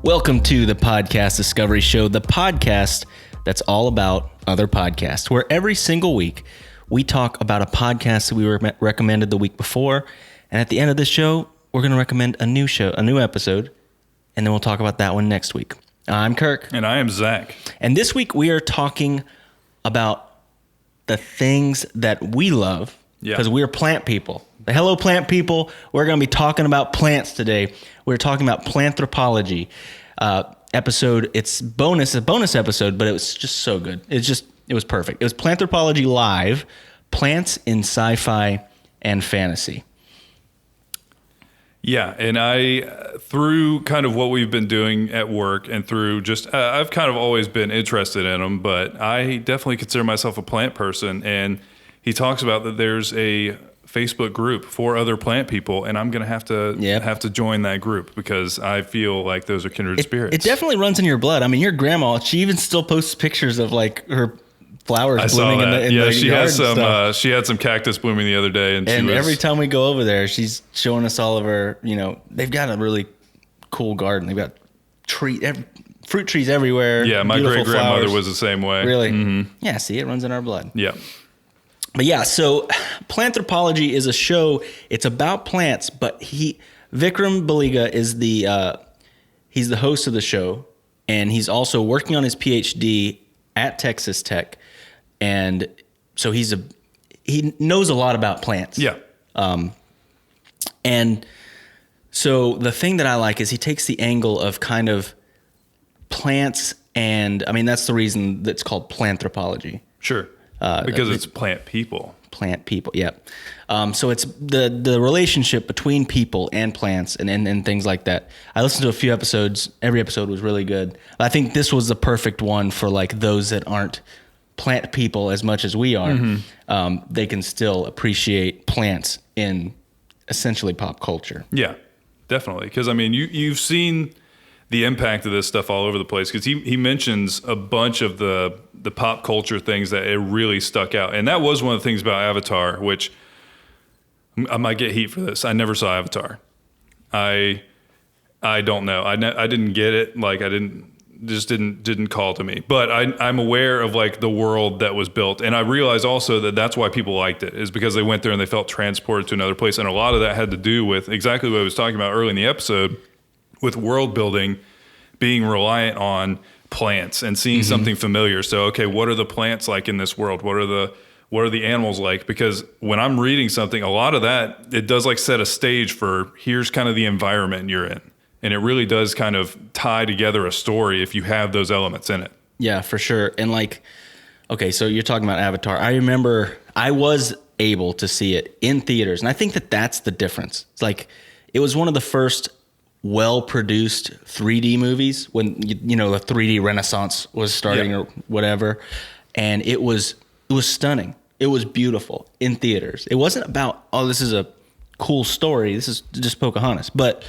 Welcome to the Podcast Discovery Show, the podcast that's all about other podcasts, where every single week we talk about a podcast that we recommended the week before. And at the end of this show, we're going to recommend a new episode, and then we'll talk about that one next week. I'm Kirk. And I am Zach. And this week we are talking about the things that we love, because we're plant people. Hello, plant people. We're going to be talking about plants today. We're talking about Planthropology episode. It's a bonus episode, but it was just so good. It was perfect. It was Planthropology Live, Plants in Sci-Fi and Fantasy. Yeah, and through kind of what we've been doing at work and through just, I've kind of always been interested in them, but I definitely consider myself a plant person. And he talks about that there's a Facebook group for other plant people, and I'm going to have to join that group because I feel like those are kindred spirits. It definitely runs in your blood. I mean, your grandma, she even still posts pictures of like her flowers blooming in the yard. She had some cactus blooming the other day, and every time we go over there, she's showing us all of her. You know, they've got a really cool garden. They've got fruit trees everywhere. Yeah, my great grandmother was the same way. Really? Mm-hmm. Yeah. See, it runs in our blood. Yeah. But yeah, so Planthropology is a show. It's about plants, but Vikram Baliga is he's the host of the show, and he's also working on his PhD at Texas Tech, and so he knows a lot about plants. Yeah. And so the thing that I like is he takes the angle of kind of plants, and I mean that's the reason that's called Planthropology. Sure. Because it's plant people. Plant people, yeah. So it's the relationship between people and plants and things like that. I listened to a few episodes. Every episode was really good. I think this was the perfect one for like those that aren't plant people as much as we are. Mm-hmm. They can still appreciate plants in essentially pop culture. Yeah, definitely. Because I mean, you've seen the impact of this stuff all over the place, because he mentions a bunch of the pop culture things that it really stuck out. And that was one of the things about Avatar, which I might get heat for this. I never saw Avatar. I don't know. I didn't get it. Like didn't call to me, but I'm aware of like the world that was built. And I realize also that that's why people liked it, is because they went there and they felt transported to another place. And a lot of that had to do with exactly what I was talking about early in the episode, with world building being reliant on plants and seeing mm-hmm. something familiar. So, okay, what are the plants like in this world? What are the animals like? Because when I'm reading something, a lot of that, it does like set a stage for here's kind of the environment you're in. And it really does kind of tie together a story if you have those elements in it. Yeah, for sure. And like, okay, so you're talking about Avatar. I remember I was able to see it in theaters. And I think that that's the difference. It's like, it was one of the first well-produced 3D movies when you know the 3D renaissance was starting or whatever, and it was stunning. It was beautiful in theaters. It wasn't about, oh, this is a cool story, this is just Pocahontas, but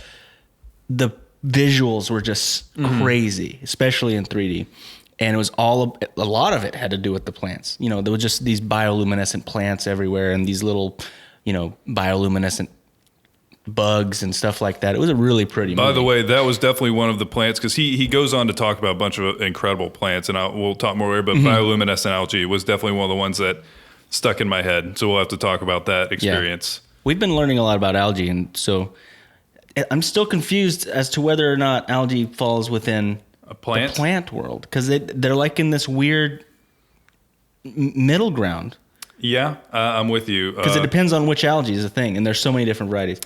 the visuals were just crazy, especially in 3D. And it was a lot of it had to do with the plants. You know, there were just these bioluminescent plants everywhere and these little, you know, bioluminescent bugs and stuff like that. It was a really pretty movie. By the way, that was definitely one of the plants, because he goes on to talk about a bunch of incredible plants, and we'll talk more later, but bioluminescent algae was definitely one of the ones that stuck in my head. So we'll have to talk about that experience. Yeah. We've been learning a lot about algae, and so I'm still confused as to whether or not algae falls within a plant? The plant world, because they're like in this weird middle ground. Yeah, I'm with you. Because it depends on which algae is a thing, and there's so many different varieties.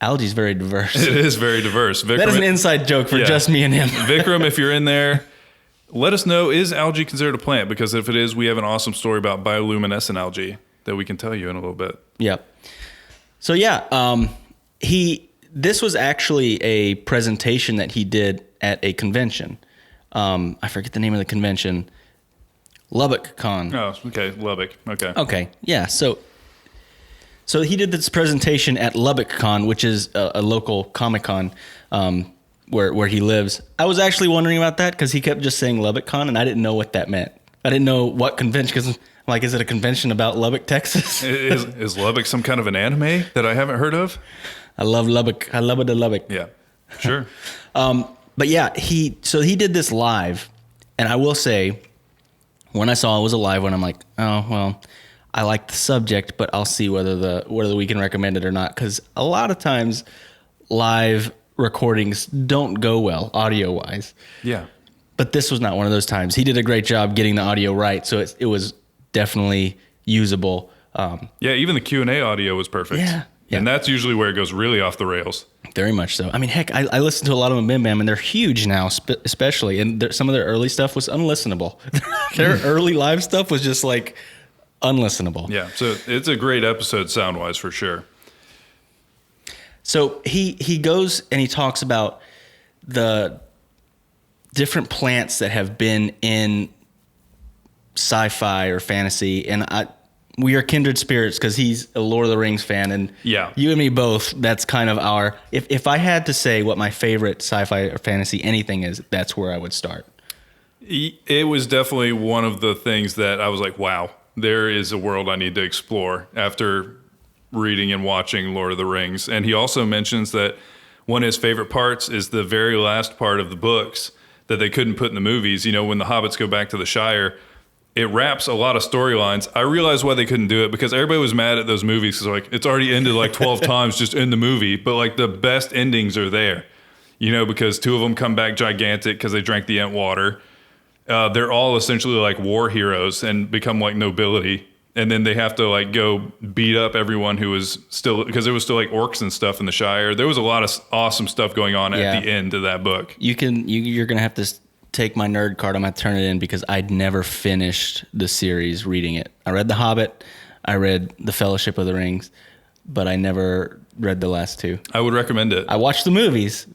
Algae is very diverse. It is very diverse. Vikram, that is an inside joke for just me and him. Vikram, if you're in there, let us know, is algae considered a plant? Because if it is, we have an awesome story about bioluminescent algae that we can tell you in a little bit. Yep. So yeah, this was actually a presentation that he did at a convention. I forget the name of the convention. Lubbock Con. Oh, okay. Lubbock. Okay. Okay. Yeah. So he did this presentation at Lubbock Con, which is a local Comic Con where he lives. I was actually wondering about that because he kept just saying Lubbock Con, and I didn't know what that meant. I didn't know what convention, because like, is it a convention about Lubbock, Texas? Is Lubbock some kind of an anime that I haven't heard of? I love Lubbock. I love it to Lubbock. Yeah, sure. But yeah, he did this live, and I will say, when I saw it was a live one, I'm like, oh well, I like the subject, but I'll see whether we can recommend it or not, because a lot of times live recordings don't go well audio wise. Yeah. But this was not one of those times. He did a great job getting the audio right, so it was definitely usable. Yeah, even the Q&A audio was perfect. Yeah. And that's usually where it goes really off the rails. Very much so. I mean, heck, I listen to a lot of them, Bim Bam, and they're huge now, especially. And some of their early stuff was unlistenable. Their early live stuff was just like unlistenable. Yeah, so it's a great episode sound-wise for sure. So he goes and he talks about the different plants that have been in sci-fi or fantasy, and we are kindred spirits because he's a Lord of the Rings fan, and yeah, you and me both. That's kind of our. If I had to say what my favorite sci-fi or fantasy anything is, that's where I would start. It was definitely one of the things that I was like, wow, there is a world I need to explore after reading and watching Lord of the Rings. And he also mentions that one of his favorite parts is the very last part of the books that they couldn't put in the movies. You know, when the hobbits go back to the Shire, it wraps a lot of storylines. I realized why they couldn't do it, because everybody was mad at those movies because like it's already ended like 12 times just in the movie. But like the best endings are there, you know, because two of them come back gigantic because they drank the Ent water. They're all essentially like war heroes and become like nobility. And then they have to like go beat up everyone who was still, because there was still like orcs and stuff in the Shire. There was a lot of awesome stuff going on at the end of that book. You're going to have to take my nerd card. I'm going to turn it in because I'd never finished the series reading it. I read The Hobbit. I read The Fellowship of the Rings, but I never read the last two. I would recommend it. I watched the movies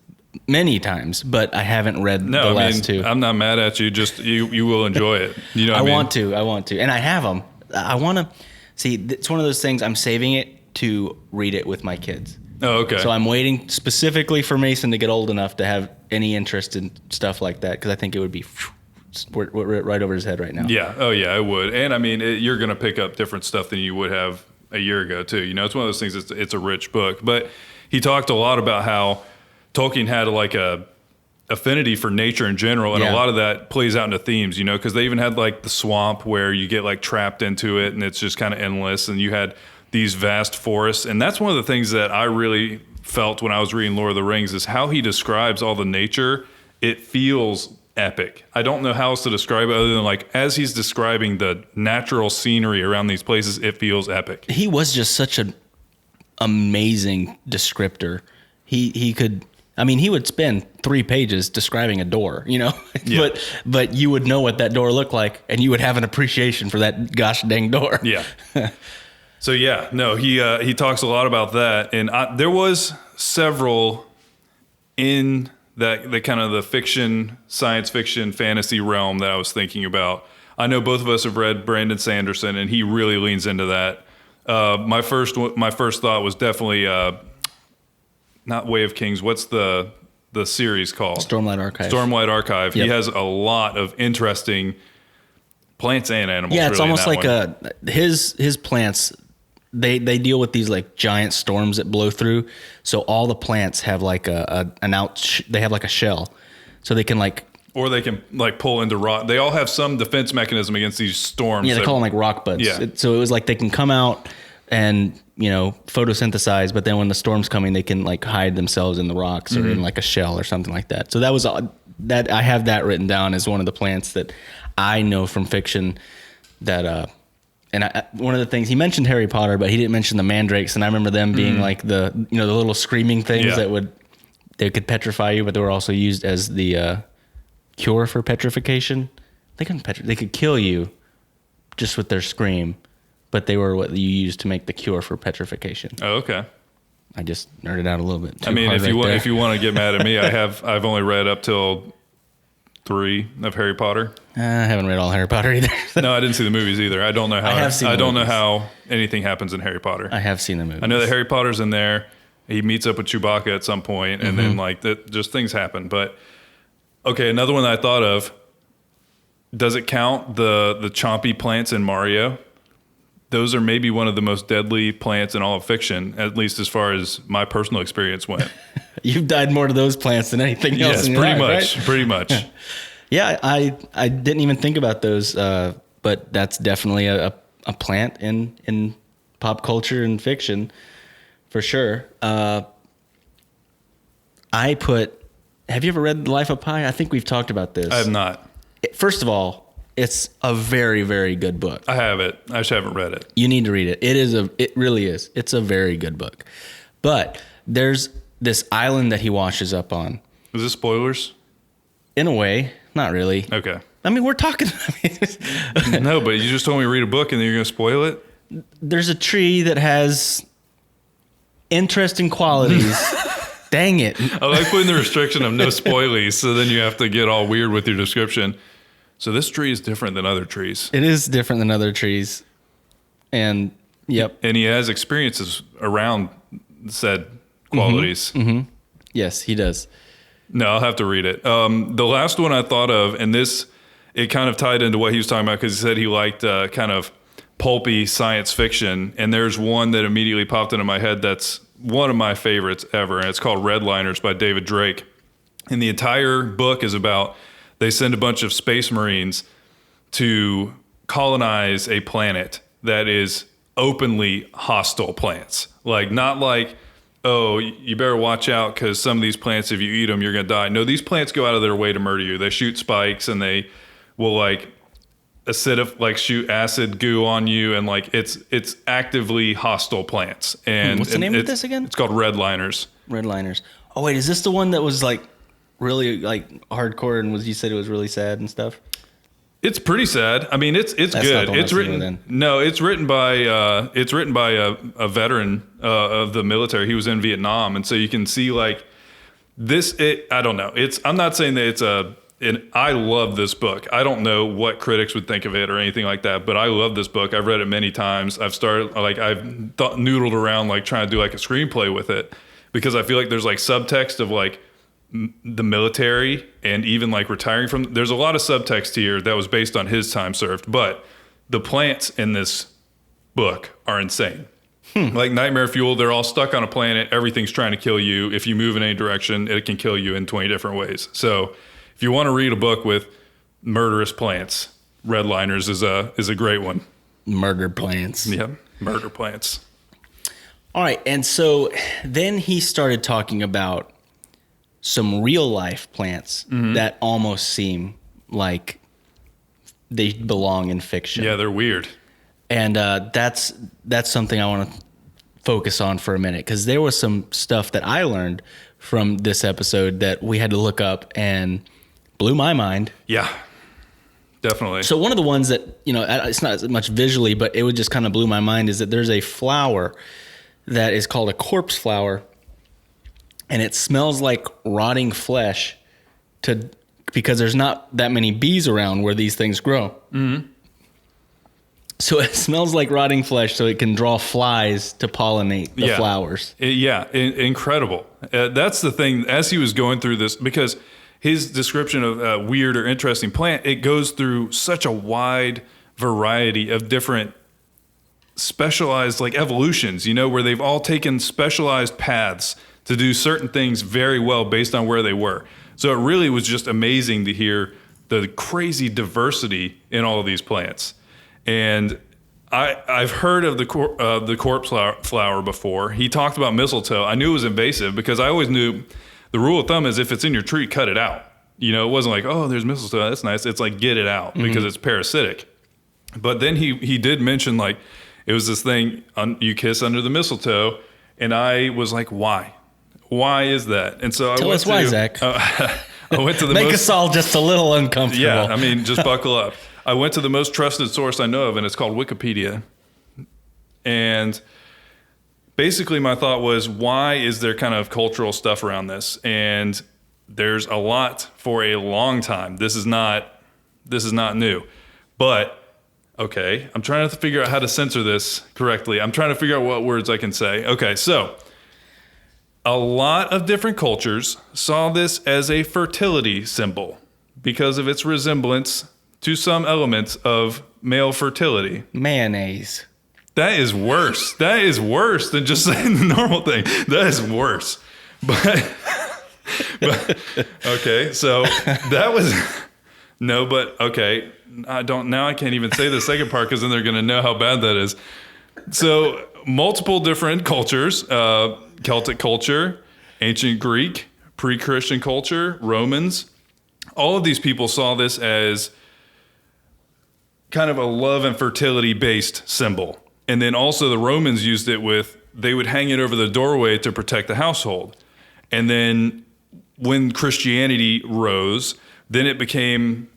many times, but I haven't read the last two. I'm not mad at you. Just you will enjoy it. You know what I mean? I want to. And I have them. I want to see. It's one of those things. I'm saving it to read it with my kids. Oh, okay. So I'm waiting specifically for Mason to get old enough to have any interest in stuff like that, because I think it would be right over his head right now. Yeah. Oh, yeah, I would. And I mean, you're going to pick up different stuff than you would have a year ago, too. You know, it's one of those things. It's a rich book. But he talked a lot about how Tolkien had like a affinity for nature in general, and a lot of that plays out into themes, you know, because they even had like the swamp where you get like trapped into it and it's just kind of endless, and you had these vast forests. And that's one of the things that I really felt when I was reading Lord of the Rings, is how he describes all the nature. It feels epic. I don't know how else to describe it other than like, as he's describing the natural scenery around these places, it feels epic. He was just such an amazing descriptor. He could, I mean, he would spend 3 pages describing a door, you know, but you would know what that door looked like, and you would have an appreciation for that gosh dang door. Yeah. So yeah, no, he talks a lot about that, and there was several in that kind of the fiction, science fiction, fantasy realm that I was thinking about. I know both of us have read Brandon Sanderson, and he really leans into that. My first thought was definitely not Way of Kings. What's the series called? Stormlight Archive. Stormlight Archive. Yep. He has a lot of interesting plants and animals. Yeah, it's really, almost like his plants. They deal with these like giant storms that blow through. So all the plants have like they have like a shell, so they can like. Or they can like pull into rock. They all have some defense mechanism against these storms. Yeah, they call them like rock buds. Yeah. So it was like they can come out and, you know, photosynthesize, but then when the storm's coming, they can like hide themselves in the rocks or in like a shell or something like that. So that was that I have that written down as one of the plants that I know from fiction that one of the things he mentioned Harry Potter, but he didn't mention the mandrakes, and I remember them being like the little screaming things that they could petrify you, but they were also used as the cure for petrification. They could kill you just with their scream, but they were what you used to make the cure for petrification. Oh, okay. I just nerded out a little bit. I mean, if you want to get mad at me, I've only read up till 3 of Harry Potter. I haven't read all Harry Potter either. No, I didn't see the movies either. I don't know how. I don't know how anything happens in Harry Potter. I have seen the movies. I know that Harry Potter's in there. He meets up with Chewbacca at some point, and then like that, just things happen. But okay, another one that I thought of. Does it count the chompy plants in Mario? those are maybe one of the most deadly plants in all of fiction, at least as far as my personal experience went. You've died more to those plants than anything else. Yes, in your pretty life, much, right? pretty much. Yeah, I didn't even think about those, but that's definitely a plant in pop culture and fiction, for sure. Have you ever read The Life of Pi? I think we've talked about this. I have not. First of all, it's a very, very good book. I have it. I just haven't read it. You need to read it. It really is. It's a very good book. But there's this island that he washes up on. Is this spoilers? In a way, not really. Okay. I mean, we're talking. No, but you just told me to read a book and then you're going to spoil it? There's a tree that has interesting qualities. Dang it. I like putting the restriction of no spoilies, so then you have to get all weird with your description. So this tree is different than other trees. It is different than other trees. And, yep. And he has experiences around said qualities. Mm-hmm. Yes, he does. No, I'll have to read it. The last one I thought of, and it kind of tied into what he was talking about because he said he liked kind of pulpy science fiction. And there's one that immediately popped into my head that's one of my favorites ever, and it's called Redliners by David Drake. And the entire book is about they send a bunch of space marines to colonize a planet that is openly hostile plants. Like, not like, oh, you better watch out because some of these plants, if you eat them, you're going to die. No, these plants go out of their way to murder you. They shoot spikes and they will shoot acid goo on you, and it's actively hostile plants. And what's the name of this again? It's called Redliners. Redliners. Oh wait, is this the one that was really hardcore and you said it was really sad and stuff? It's pretty sad. I mean, it's That's good. not the one It's I was written. thinking No, it's written by a veteran of the military. He was in Vietnam, and so you can see this. I don't know. I'm not saying that it's and I love this book. I don't know what critics would think of it or anything like that, but I love this book. I've read it many times. I've noodled around trying to do a screenplay with it because I feel like there's subtext of the military and even retiring from. There's a lot of subtext here that was based on his time served, but the plants in this book are insane. Like Nightmare Fuel, they're all stuck on a planet. Everything's trying to kill you. If you move in any direction, it can kill you in 20 different ways. So if you want to read a book with murderous plants, Redliners is a great one. Murder plants. Yeah, murder plants. All right, and so then he started talking about some real life plants that almost seem like they belong in fiction. Yeah, they're weird. And that's something I want to focus on for a minute, because there was some stuff that I learned from this episode that we had to look up and blew my mind. Yeah, definitely. So one of the ones that, it's not as much visually, but it would just kind of blew my mind is that there's a flower that is called a corpse flower, and it smells like rotting flesh because there's not that many bees around where these things grow. Mm-hmm. So it smells like rotting flesh, so it can draw flies to pollinate the flowers. Incredible. That's the thing. As he was going through this, because his description of a weird or interesting plant, it goes through such a wide variety of different specialized evolutions, where they've all taken specialized paths to do certain things very well based on where they were. So it really was just amazing to hear the crazy diversity in all of these plants. And I've heard of the corpse flower before. He talked about mistletoe. I knew it was invasive because I always knew the rule of thumb is if it's in your tree, cut it out. It wasn't there's mistletoe, that's nice. It's get it out because it's parasitic. But then he did mention it was this thing you kiss under the mistletoe, and I was like, why? Why is that? And so Tell us why, Zach. I went to the Make us all just a little uncomfortable. Yeah, I mean, just buckle up. I went to the most trusted source I know of, and it's called Wikipedia. And basically my thought was, why is there kind of cultural stuff around this? And there's a lot for a long time. This is not new. But, okay, I'm trying to figure out how to censor this correctly. I'm trying to figure out what words I can say. Okay, so a lot of different cultures saw this as a fertility symbol because of its resemblance to some elements of male fertility. Mayonnaise. That is worse. That is worse than just saying the normal thing. That is worse. But okay, so that was no, but okay. I can't even say the second part because then they're going to know how bad that is. So multiple different cultures, Celtic culture, ancient Greek, pre-Christian culture, Romans, all of these people saw this as kind of a love and fertility based symbol. And then also the Romans used it they would hang it over the doorway to protect the household. And then when Christianity rose, then it became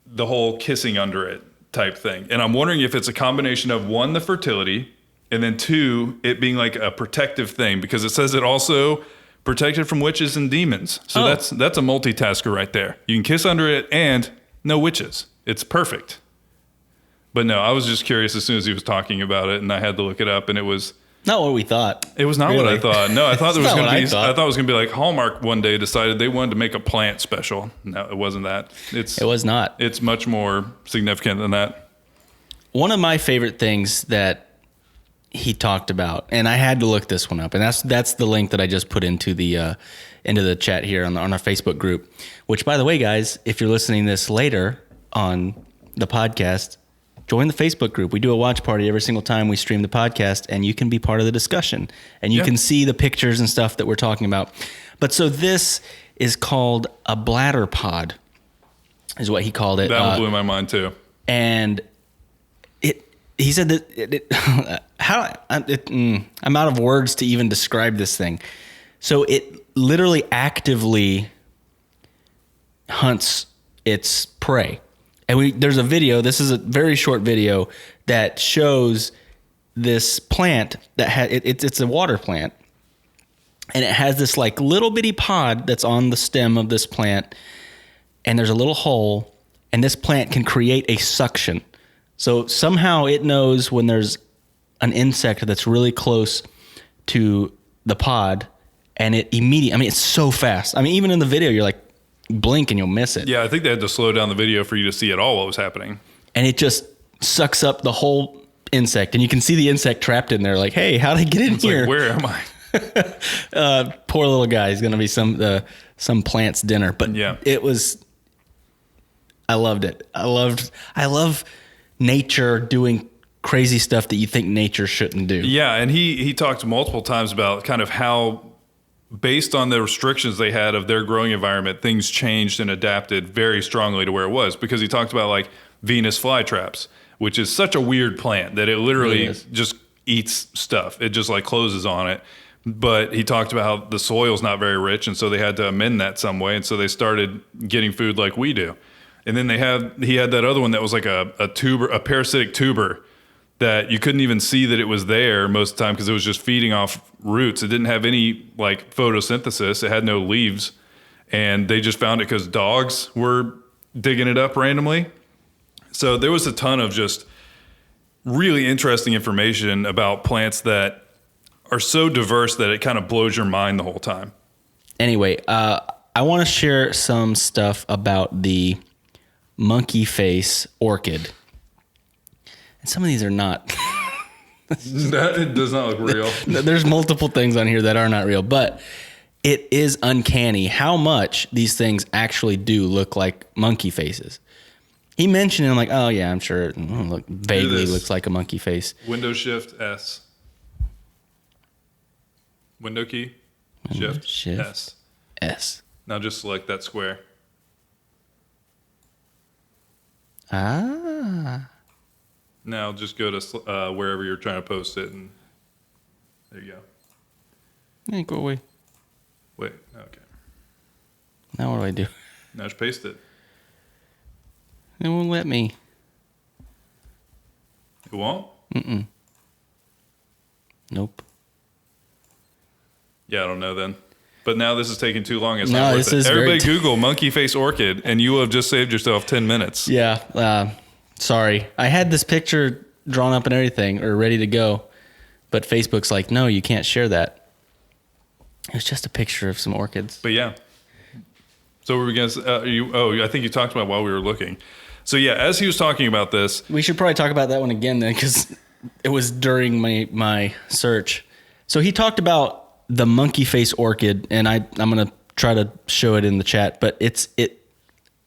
the whole kissing under it type thing. And I'm wondering if it's a combination of one, the fertility, and then two, it being like a protective thing, because it says it also protected from witches and demons. So that's a multitasker right there. You can kiss under it and no witches. It's perfect. But no, I was just curious as soon as he was talking about it, and I had to look it up, and it was not what we thought. It was not really what I thought. No, I thought it was going to be. I thought it was going to be like Hallmark one day decided they wanted to make a plant special. No, it wasn't that. It was not. It's much more significant than that. One of my favorite things that he talked about, and I had to look this one up, and that's the link that I just put into the chat here on our Facebook group. Which, by the way, guys, if you're listening this later on the podcast, join the Facebook group. We do a watch party every single time we stream the podcast, and you can be part of the discussion, and you can see the pictures and stuff that we're talking about. But so this is called a bladder pod, is what he called it. That one blew my mind too. And he said that I'm out of words to even describe this thing. So it literally actively hunts its prey. And there's a video, this is a very short video, that shows this plant that it's a water plant. And it has this like little bitty pod that's on the stem of this plant. And there's a little hole, and this plant can create a suction. So somehow it knows when there's an insect that's really close to the pod, and it immediately, it's so fast. Even in the video, you're like, blink and you'll miss it. Yeah, I think they had to slow down the video for you to see at all what was happening. And it just sucks up the whole insect, and you can see the insect trapped in there. Like, hey, how'd I get in here? Like, where am I? Poor little guy. He's gonna be some plant's dinner. But yeah, it was. I loved it. I love nature doing crazy stuff that you think nature shouldn't do. Yeah, and he talked multiple times about kind of how, based on the restrictions they had of their growing environment, things changed and adapted very strongly to where it was. Because he talked about like Venus flytraps, which is such a weird plant that it literally just eats stuff. It just like closes on it. But he talked about how the soil's not very rich, and so they had to amend that some way. And so they started getting food like we do. And then he had that other one that was like a parasitic tuber that you couldn't even see that it was there most of the time because it was just feeding off roots. It didn't have any like photosynthesis. It had no leaves. And they just found it because dogs were digging it up randomly. So there was a ton of just really interesting information about plants that are so diverse that it kind of blows your mind the whole time. Anyway, I want to share some stuff about the monkey face orchid. And some of these are not. That does not look real. There's multiple things on here that are not real, but it is uncanny how much these things actually do look like monkey faces. He mentioned it, I'm like, oh yeah, I'm sure it vaguely looks like a monkey face. Window Shift S. Window key. Shift S. S. Now just select that square. Ah. Now just go to wherever you're trying to post it, and there you go. Hey, go away. Wait, okay. Now what do I do? Now just paste it. It won't let me. It won't? Mm-mm. Nope. Yeah, I don't know then. But now this is taking too long. It's no, not worth this it. is Everybody Google monkey face orchid, and you will have just saved yourself 10 minutes. Yeah. Sorry. I had this picture drawn up and everything, or ready to go, but Facebook's like, no, you can't share that. It was just a picture of some orchids. But yeah. So we're going to, I think you talked about while we were looking. So yeah, as he was talking about this. We should probably talk about that one again then, because it was during my search. So he talked about the monkey face orchid, and I'm going to try to show it in the chat, but it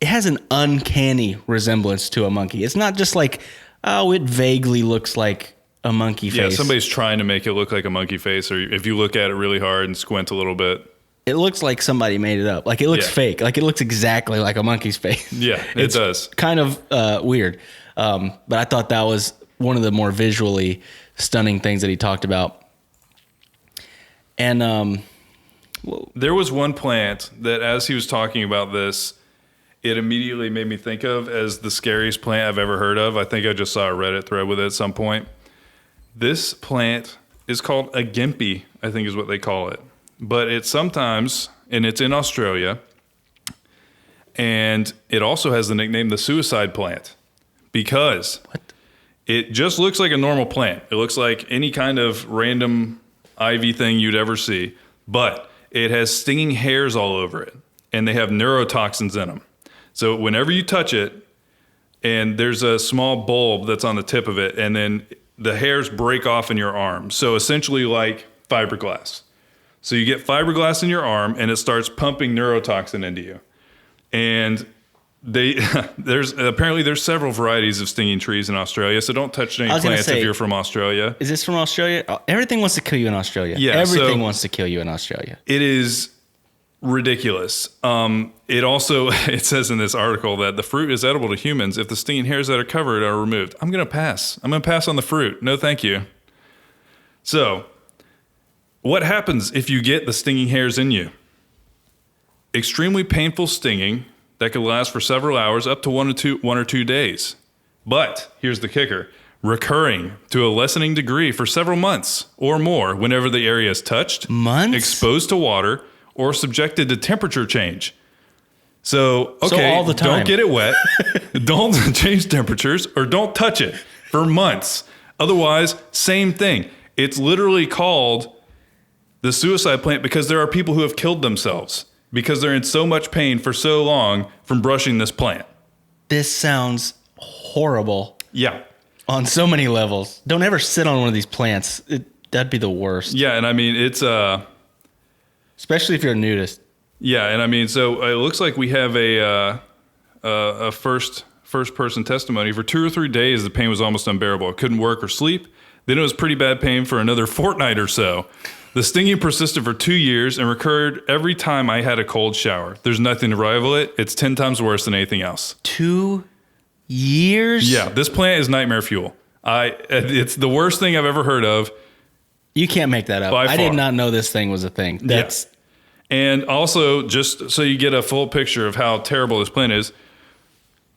has an uncanny resemblance to a monkey. It's not just like, oh, it vaguely looks like a monkey face. Yeah, somebody's trying to make it look like a monkey face, or if you look at it really hard and squint a little bit. It looks like somebody made it up. Like it looks fake. Like it looks exactly like a monkey's face. Yeah, it does. Kind of weird. But I thought that was one of the more visually stunning things that he talked about. And there was one plant that, as he was talking about this, it immediately made me think of as the scariest plant I've ever heard of. I think I just saw a Reddit thread with it at some point. This plant is called a gimpy, I think is what they call it. But it's sometimes, and it's in Australia, and it also has the nickname the suicide plant because it just looks like a normal plant. It looks like any kind of random ivy thing you'd ever see, but it has stinging hairs all over it, and they have neurotoxins in them. So whenever you touch it, and there's a small bulb that's on the tip of it, and then the hairs break off in your arm. So essentially like fiberglass. So you get fiberglass in your arm, and it starts pumping neurotoxin into you. And there's several varieties of stinging trees in Australia, so don't touch any plants if you're from Australia. Is this from Australia? Everything wants to kill you in Australia. Yeah, everything wants to kill you in Australia. It is ridiculous. It says in this article that the fruit is edible to humans if the stinging hairs that are covered are removed. I'm going to pass. I'm going to pass on the fruit. No, thank you. So, what happens if you get the stinging hairs in you? Extremely painful stinging that could last for several hours, up to 1 or 2 days. But here's the kicker: recurring to a lessening degree for several months or more whenever the area is touched, exposed to water, or subjected to temperature change. So all the time. Don't get it wet, don't change temperatures, or don't touch it for months. Otherwise, same thing. It's literally called the suicide plant because there are people who have killed themselves because they're in so much pain for so long from brushing this plant. This sounds horrible. Yeah. On so many levels. Don't ever sit on one of these plants. That'd be the worst. Yeah, and I mean, it's... especially if you're a nudist. Yeah, and I mean, so it looks like we have a first-person testimony. For 2 or 3 days, the pain was almost unbearable. I couldn't work or sleep. Then it was pretty bad pain for another fortnight or so. The stinging persisted for 2 years and recurred every time I had a cold shower. There's nothing to rival it. It's 10 times worse than anything else. 2 years? Yeah, this plant is nightmare fuel. It's the worst thing I've ever heard of. You can't make that up. I did not know this thing was a thing. That's And also, just so you get a full picture of how terrible this plant is,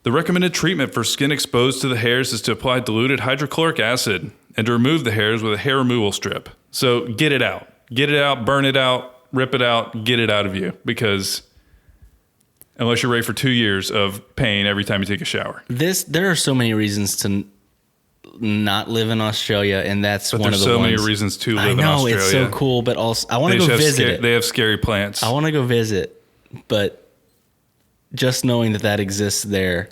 the recommended treatment for skin exposed to the hairs is to apply diluted hydrochloric acid and to remove the hairs with a hair removal strip. So get it out. Get it out, burn it out, rip it out, get it out of you. Because unless you're ready for 2 years of pain every time you take a shower. There are so many reasons to not live in Australia, and that's one of the ones. There's so many reasons to live in Australia. I know, it's so cool, but also I want to go visit it. They have scary plants. I want to go visit, but just knowing that exists there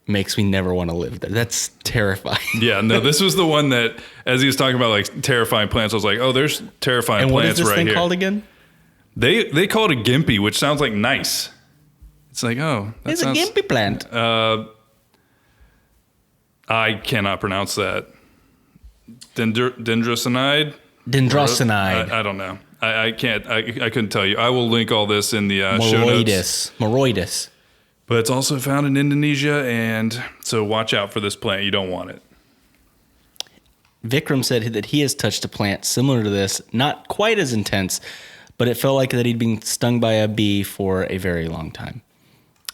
makes me never want to live there. That's terrifying. Yeah, no, this was the one that, as he was talking about like terrifying plants, I was like, oh, there's terrifying plants right here. And what is this thing called again? They call it a gimpy, which sounds like nice. It's like, oh, it's a gimpy plant. I cannot pronounce that. Dendrocinide? Dendrocinide. I don't know. I can't. I couldn't tell you. I will link all this in the show notes. Moroides. But it's also found in Indonesia, and so watch out for this plant. You don't want it. Vikram said that he has touched a plant similar to this, not quite as intense, but it felt like that he'd been stung by a bee for a very long time.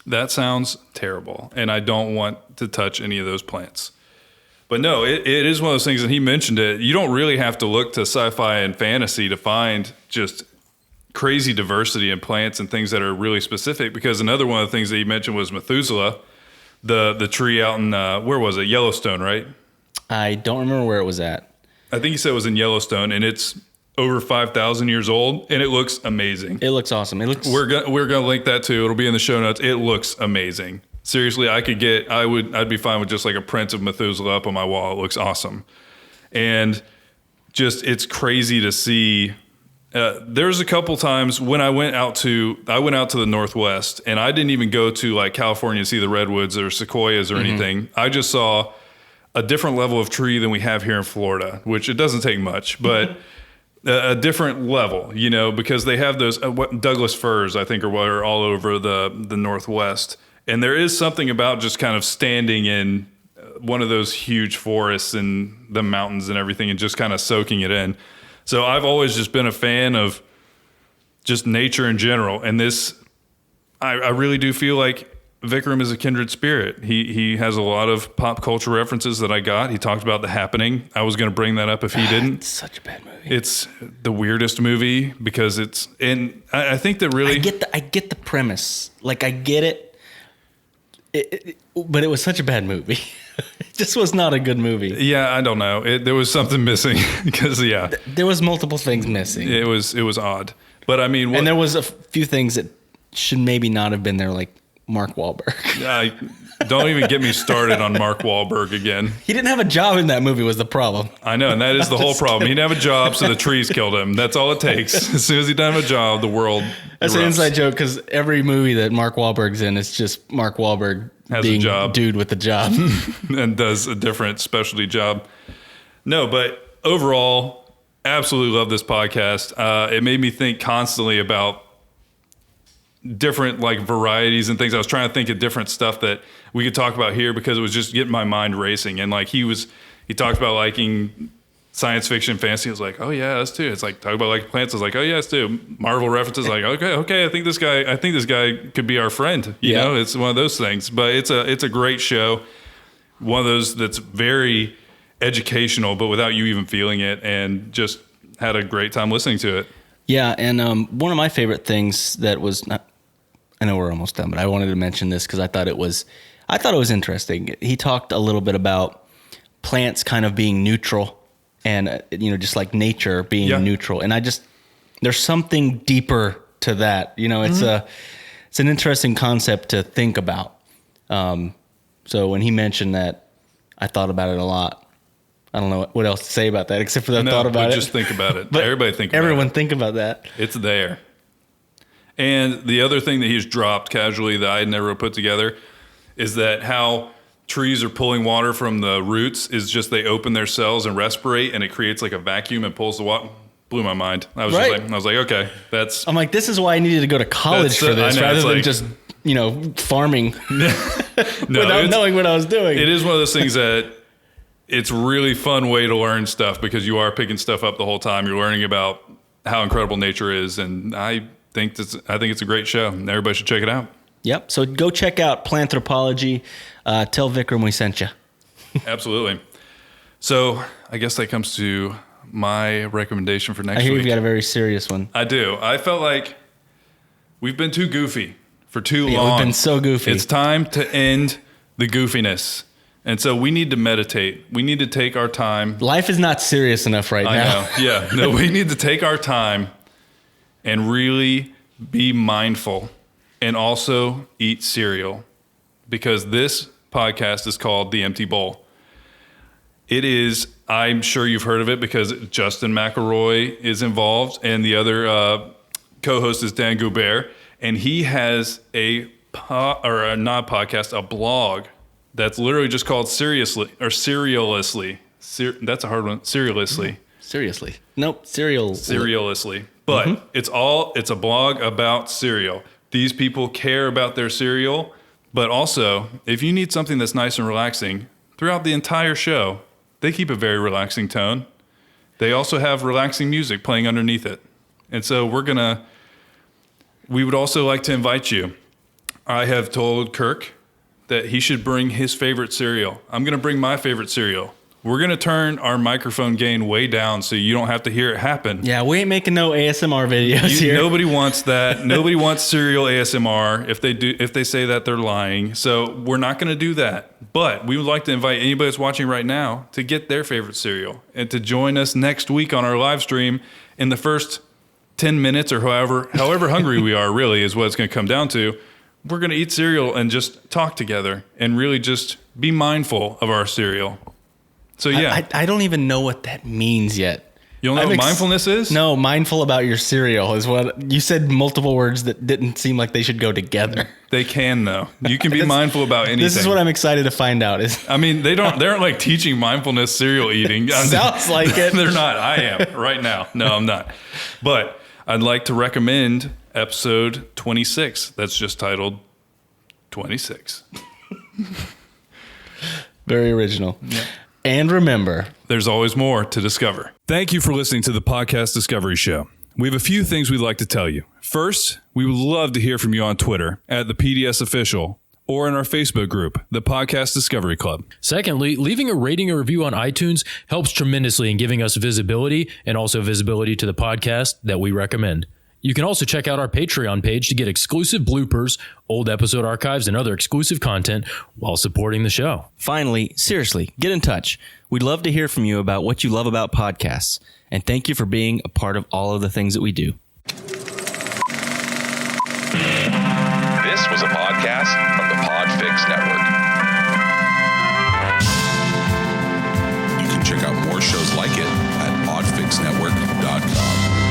That sounds terrible, and I don't want to touch any of those plants. But no, it is one of those things, and he mentioned it. You don't really have to look to sci-fi and fantasy to find just crazy diversity in plants and things that are really specific, because another one of the things that he mentioned was Methuselah, the tree out in, where was it? Yellowstone, right? I don't remember where it was at. I think he said it was in Yellowstone, and it's over 5,000 years old, and it looks amazing. It looks awesome. We're gonna link that too. It'll be in the show notes. It looks amazing. Seriously, I'd be fine with just like a print of Methuselah up on my wall. It looks awesome. And just, it's crazy to see. There's a couple times when I went out to the Northwest, and I didn't even go to like California to see the redwoods or sequoias or anything. I just saw a different level of tree than we have here in Florida, which it doesn't take much, but a different level, you know, because they have those Douglas firs, I think, are what are all over the Northwest. And there is something about just kind of standing in one of those huge forests and the mountains and everything and just kind of soaking it in. So I've always just been a fan of just nature in general. And this, I really do feel like Vikram is a kindred spirit. He has a lot of pop culture references that I got. He talked about The Happening. I was going to bring that up if he didn't. It's such a bad movie. It's the weirdest movie because it's, and I think that really, I get the premise. Like I get it, but it was such a bad movie. It just was not a good movie. Yeah, I don't know. There was something missing because there was multiple things missing. It was odd. But I mean, and there was a few things that should maybe not have been there, like Mark Wahlberg. Don't even get me started on Mark Wahlberg again. He didn't have a job in that movie was the problem. I know, and that is the whole problem. He didn't have a job, so the trees killed him. That's all it takes. As soon as he doesn't have a job, the world That's erupts. an inside joke because every movie that Mark Wahlberg's in, it's just Mark Wahlberg has being a job. Dude with a job. And does a different specialty job. No, but overall, absolutely love this podcast. It made me think constantly about different like varieties and things. I was trying to think of different stuff that we could talk about here because it was just getting my mind racing. And like he talked about liking science fiction, fantasy. I was like, oh yeah, that's too. It's like talk about like plants. I was like, oh yeah, that's too. Marvel references. Like okay. I think this guy could be our friend. You know, it's one of those things. But it's a great show. One of those that's very educational, but without you even feeling it, and just had a great time listening to it. Yeah, and one of my favorite things that was not. I know we're almost done, but I wanted to mention this because I thought it was interesting. He talked a little bit about plants kind of being neutral, and just like nature being neutral. And there's something deeper to that. It's an interesting concept to think about. So when he mentioned that, I thought about it a lot. I don't know what else to say about that except for that I thought about it. Just think about it. But everybody think about everyone it. think about that. It's there. And the other thing that he's dropped casually that I had never put together is that how trees are pulling water from the roots is just they open their cells and respirate, and it creates like a vacuum and pulls the water. Blew my mind. I was like, okay, that's. I'm like, this is why I needed to go to college for this rather than just farming without knowing what I was doing. It is one of those things that it's really fun way to learn stuff because you are picking stuff up the whole time. You're learning about how incredible nature is, and I think it's a great show, and everybody should check it out. Yep. So go check out Planthropology. Tell Vikram we sent you. Absolutely. So I guess that comes to my recommendation for next week. I hear you've got a very serious one. I do. I felt like we've been too goofy for too long. We've been so goofy. It's time to end the goofiness. And so we need to meditate. We need to take our time. Life is not serious enough now. I know. Yeah. No, we need to take our time and really be mindful and also eat cereal, because this podcast is called The Empty Bowl. It is, I'm sure you've heard of it because Justin McElroy is involved, and the other co-host is Dan Goubert, and he has a blog that's literally just called Serialously. That's a hard one. Serialously. Seriously. Nope. Serialously. But it's a blog about cereal. These people care about their cereal, but also if you need something that's nice and relaxing throughout the entire show, they keep a very relaxing tone. They also have relaxing music playing underneath it. And so we would also like to invite you. I have told Kirk that he should bring his favorite cereal. I'm going to bring my favorite cereal. We're going to turn our microphone gain way down so you don't have to hear it happen. Yeah, we ain't making no ASMR videos here. Nobody wants that. Nobody wants cereal ASMR. If they say that, they're lying. So we're not going to do that. But we would like to invite anybody that's watching right now to get their favorite cereal and to join us next week on our live stream in the first 10 minutes or however hungry we are, really, is what it's going to come down to. We're going to eat cereal and just talk together and really just be mindful of our cereal. So yeah, I don't even know what that means yet. you don't know what mindfulness is? No, mindful about your cereal is what you said. Multiple words that didn't seem like they should go together. They can though. You can be mindful about anything. This is what I'm excited to find out. I mean, they aren't like teaching mindfulness cereal eating. Sounds like it. They're not. I am right now. No, I'm not. But I'd like to recommend episode 26. That's just titled 26. Very original. Yeah. And remember, there's always more to discover. Thank you for listening to the Podcast Discovery Show. We have a few things we'd like to tell you. First, we would love to hear from you on Twitter at the PDS Official or in our Facebook group, the Podcast Discovery Club. Secondly, leaving a rating or review on iTunes helps tremendously in giving us visibility and also visibility to the podcast that we recommend. You can also check out our Patreon page to get exclusive bloopers, old episode archives, and other exclusive content while supporting the show. Finally, seriously, get in touch. We'd love to hear from you about what you love about podcasts. And thank you for being a part of all of the things that we do. This was a podcast from the Podfix Network. You can check out more shows like it at podfixnetwork.com.